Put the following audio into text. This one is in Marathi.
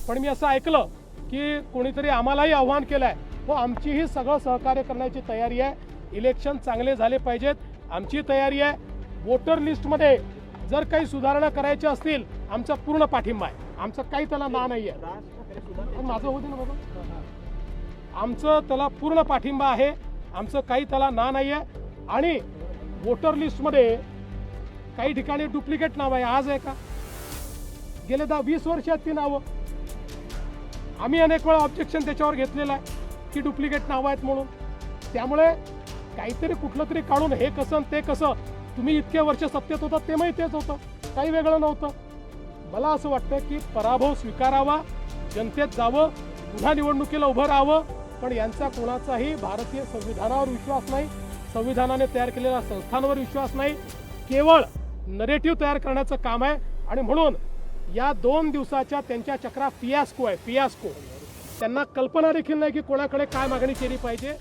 पण मी असं ऐकलं की कोणीतरी आम्हालाही आव्हान केलं आहे, हो आमचीही सगळं सहकार्य करण्याची तयारी आहे, इलेक्शन चांगले झाले पाहिजेत, आमची तयारी आहे, वोटर लिस्टमध्ये जर काही सुधारणा करायच्या असतील आमचा पूर्ण पाठिंबा आहे, आमचं काही त्याला ना नाही आहे, माझं होते ना बाबा, आमचं त्याला पूर्ण पाठिंबा आहे, आमचं काही त्याला ना नाही आहे. आणि वोटर लिस्टमध्ये काही ठिकाणी डुप्लिकेट नाव आहे, आज आहे का? गेले 10-20 वर्षात ती नावं आम्ही अनेक वेळा ऑब्जेक्शन त्याच्यावर घेतलेलं आहे की डुप्लिकेट नावं आहेत म्हणून. त्यामुळे काहीतरी कुठलं तरी काढून हे कसं ते कसं, तुम्ही इतके वर्ष सत्तेत होता तेव्हाही तेच होतं, काही वेगळं नव्हतं. मला असं वाटतं की पराभव स्वीकारावा, जनतेत जावं, पुन्हा निवडणुकीला उभं राहावं. पण यांचा कोणाचाही भारतीय संविधानावर विश्वास नाही, संविधानाने तयार केलेल्या संस्थांवर विश्वास नाही, केवळ नरेटिव्ह तयार करण्याचं काम आहे. आणि म्हणून या 2 दिवसाच्या त्यांच्या चक्रा फियास्को आहे, फियास्को. त्यांना कल्पना देखील नाही की कोणाकडे काय मागणी केली पाहिजे.